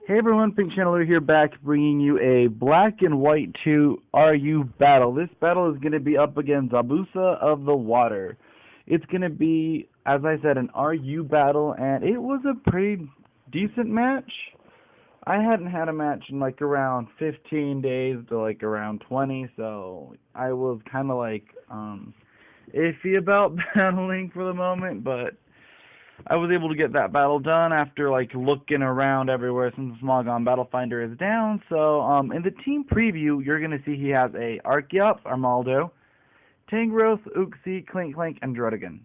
Hey everyone, Pink Channeler here, back bringing you a Black and White 2 RU battle. This battle is going to be up against ZabuzaoftheWater. It's going to be, as I said, an RU battle, and it was a pretty decent match. I hadn't had a match in like around 15 days to like around 20, so I was kind of like iffy about battling for the moment, but I was able to get that battle done after like looking around everywhere since the Smogon Battle Finder is down. So in the team preview, you're going to see he has a Archeop, Armaldo, Tangrowth, Uxie, Clink Clink, and Drudigan.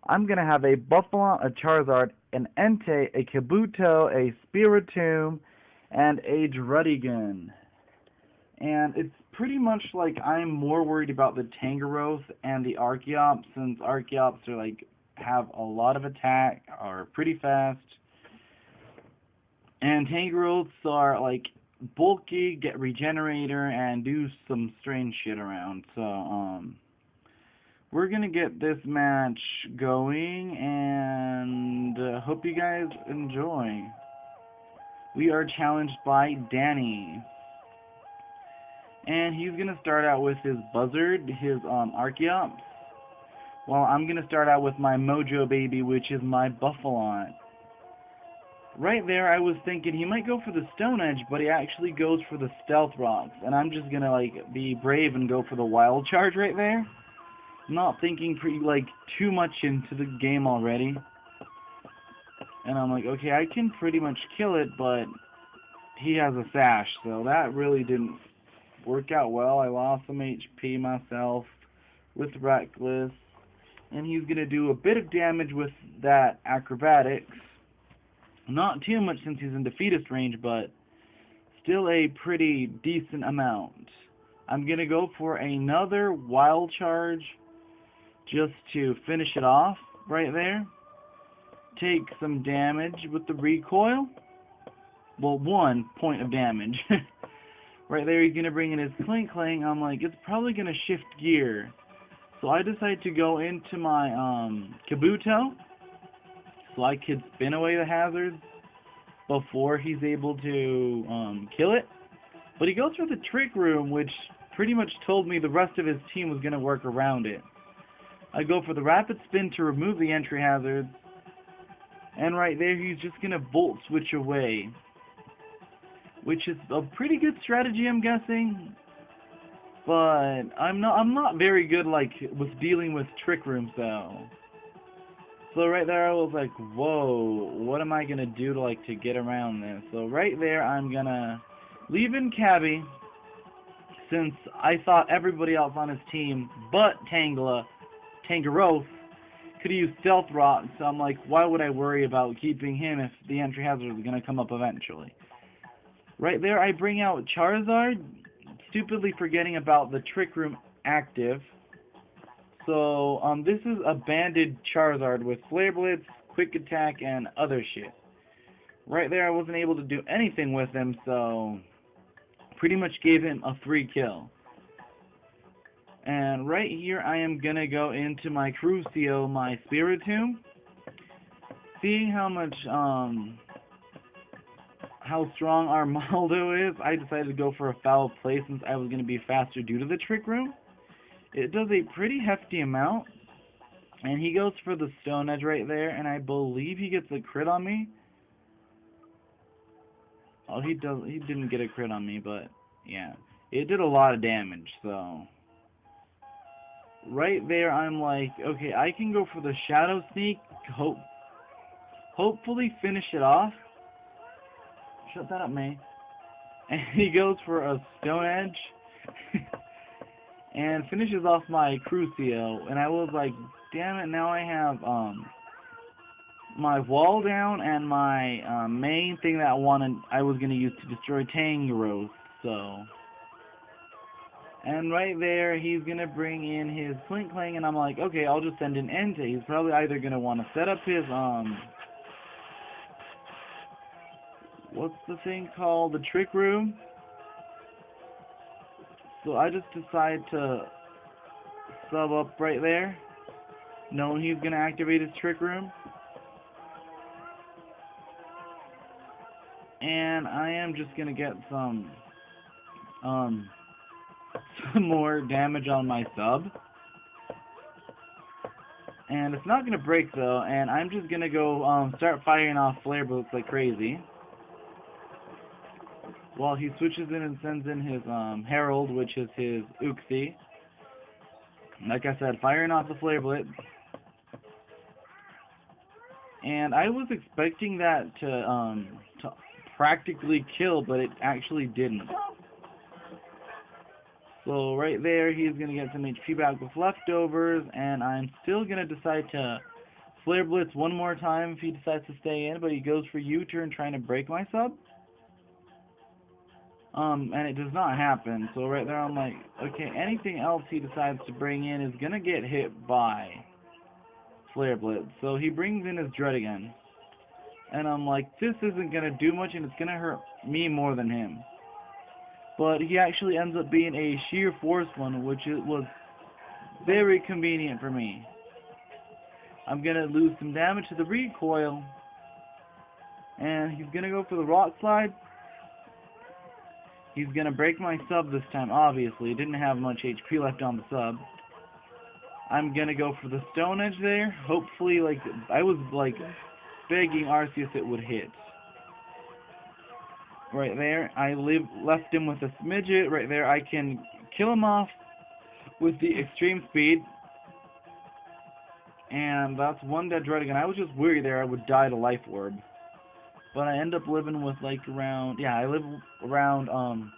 I'm going to have a Buffalon, a Charizard, an Entei, a Kabuto, a Spiritomb, and a Drudigan. And it's pretty much like I'm more worried about the Tangrowth and the Archeop, since Archeops are like have a lot of attack, are pretty fast, and Tangrowths are like bulky, get regenerator, and do some strange shit around. So we're gonna get this match going, and hope you guys enjoy. We are challenged by Danny, and he's gonna start out with his Buzzard, his Archeops. Well, I'm going to start out with my Mojo Baby, which is my Buffalon. Right there, I was thinking he might go for the Stone Edge, but he actually goes for the Stealth Rocks. And I'm just going to, like, be brave and go for the Wild Charge right there. Not thinking too much into the game already. And I'm like, okay, I can pretty much kill it, but he has a Sash, so that really didn't work out well. I lost some HP myself with Reckless. And he's going to do a bit of damage with that Acrobatics. Not too much since he's in defeatist range, but still a pretty decent amount. I'm going to go for another Wild Charge just to finish it off right there. Take some damage with the recoil. Well, 1 point of damage. Right there, he's going to bring in his Clink Clink. I'm like, it's probably going to shift gear. So I decided to go into my Kabuto, so I could spin away the hazards before he's able to kill it. But he goes for the Trick Room, which pretty much told me the rest of his team was going to work around it. I go for the Rapid Spin to remove the entry hazards, and right there he's just going to Volt Switch away, which is a pretty good strategy, I'm guessing. But I'm not very good with dealing with Trick Rooms though. So right there I was like, whoa, what am I gonna do to get around this? So right there I'm gonna leave in Cabby, since I thought everybody else on his team but Tangrowth could use Stealth Rock. So I'm like, why would I worry about keeping him if the entry hazard is gonna come up eventually? Right there I bring out Charizard, stupidly forgetting about the Trick Room active. So this is a banded Charizard with Flare Blitz, Quick Attack, and other shit. Right there I wasn't able to do anything with him, so pretty much gave him a free kill. And right here I am gonna go into my Crucio, my Spiritomb. Seeing how much how strong Armaldo is, I decided to go for a Foul Play since I was going to be faster due to the Trick Room. It does a pretty hefty amount, and he goes for the Stone Edge right there, and I believe he gets a crit on me. Oh, he didn't get a crit on me, but yeah, it did a lot of damage. So right there I'm like, okay, I can go for the Shadow Sneak, hopefully finish it off. Shut that up, May. And he goes for a Stone Edge and finishes off my Crucio. And I was like, damn it, now I have my Wall Down and my main thing that I was going to use to destroy Tangrowth. So, and right there he's going to bring in his Clink Clink, and I'm like, okay, I'll just send an Entei. He's probably either going to want to set up his what's the thing called? The Trick Room. So I just decide to sub up right there, knowing he's going to activate his Trick Room. and I am just gonna get some more damage on my sub. And it's not gonna break though, and I'm just gonna go start firing off flare bullets like crazy. While he switches in and sends in his Herald, which is his Uxie. Like I said, firing off the flare blitz. And I was expecting that to practically kill, but it actually didn't. So right there, he's going to get some HP back with leftovers, and I'm still going to decide to flare blitz one more time if he decides to stay in, but he goes for U-turn trying to break my sub. And it does not happen, so right there I'm like, okay, anything else he decides to bring in is going to get hit by flare blitz. So he brings in his Dread again. And I'm like, this isn't going to do much, and it's going to hurt me more than him. But he actually ends up being a sheer force one, which was very convenient for me. I'm going to lose some damage to the recoil. And he's going to go for the rock slide. He's going to break my sub this time, obviously. Didn't have much HP left on the sub. I'm going to go for the Stone Edge there. Hopefully, like, I was, like, begging Arceus it would hit. Right there, I left him with a Smidget. Right there, I can kill him off with the extreme speed. And that's one dead Dread again. I was just worried there I would die to Life Orb. But I end up living with like around, yeah, I live around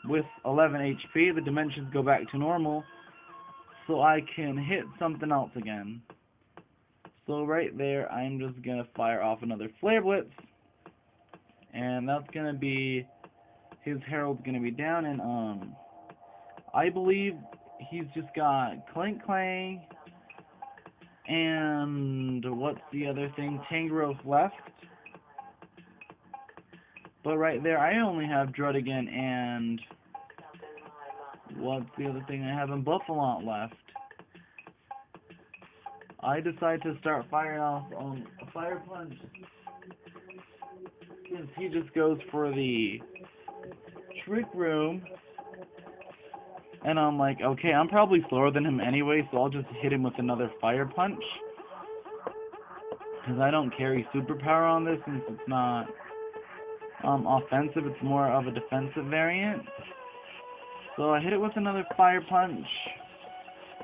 with 11 HP. The dimensions go back to normal, so I can hit something else again. So right there, I'm just going to fire off another Flare Blitz. And that's going to be, his Herald's going to be down, and I believe he's just got Clank Clang, and what's the other thing, Tangrowth left. But right there, I only have Dread again, and what's the other thing I have in Buffalont left? I decide to start firing off a Fire Punch, since he just goes for the Trick Room, and I'm like, okay, I'm probably slower than him anyway, so I'll just hit him with another Fire Punch, because I don't carry Superpower on this, since it's not offensive, it's more of a defensive variant. So I hit it with another Fire Punch.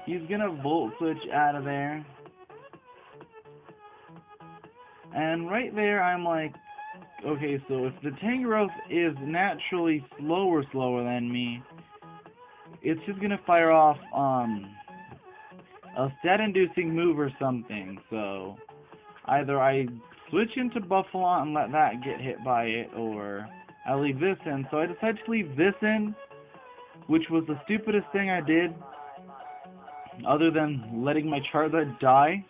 He's gonna Volt Switch out of there. And right there I'm like, okay, so if the Tangrowth is naturally slower than me, it's just gonna fire off a stat-inducing move or something. So either I switch into Buffalont and let that get hit by it, or I leave this in. So I decided to leave this in, which was the stupidest thing I did, other than letting my Charizard die.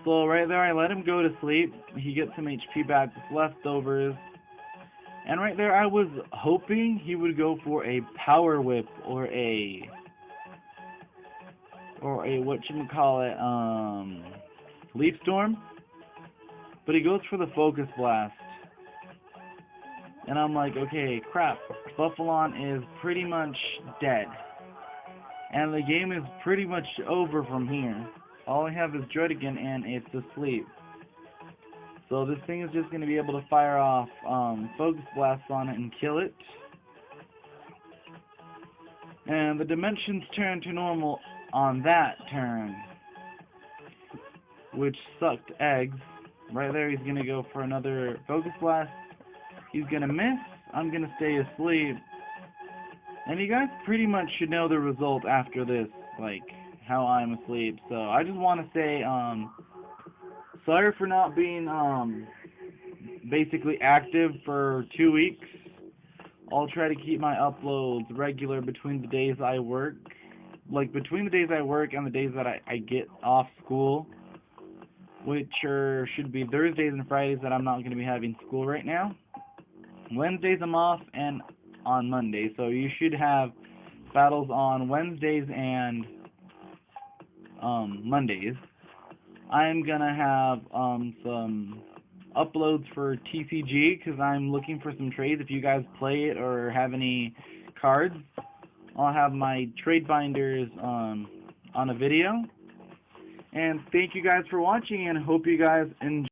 So right there, I let him go to sleep. He gets some HP back with leftovers. And right there, I was hoping he would go for a Power Whip or a whatchamacallit, Leaf Storm. But he goes for the Focus Blast. And I'm like, okay, crap. Buffalont is pretty much dead. And the game is pretty much over from here. All I have is Dread again, and it's asleep. So this thing is just going to be able to fire off Focus Blasts on it and kill it. And the dimensions turn to normal on that turn, which sucked eggs. Right there, he's going to go for another Focus Blast. He's going to miss. I'm going to stay asleep. And you guys pretty much should know the result after this, like, how I'm asleep. So I just want to say, sorry for not being, basically active for 2 weeks. I'll try to keep my uploads regular between the days I work. Like, between the days I work and the days that I get off school, which should be Thursdays and Fridays that I'm not going to be having school right now. Wednesdays I'm off, and on Monday. So you should have battles on Wednesdays and Mondays. I'm gonna have some uploads for TCG because I'm looking for some trades. If you guys play it or have any cards, I'll have my trade binders on a video. And thank you guys for watching, and hope you guys enjoy.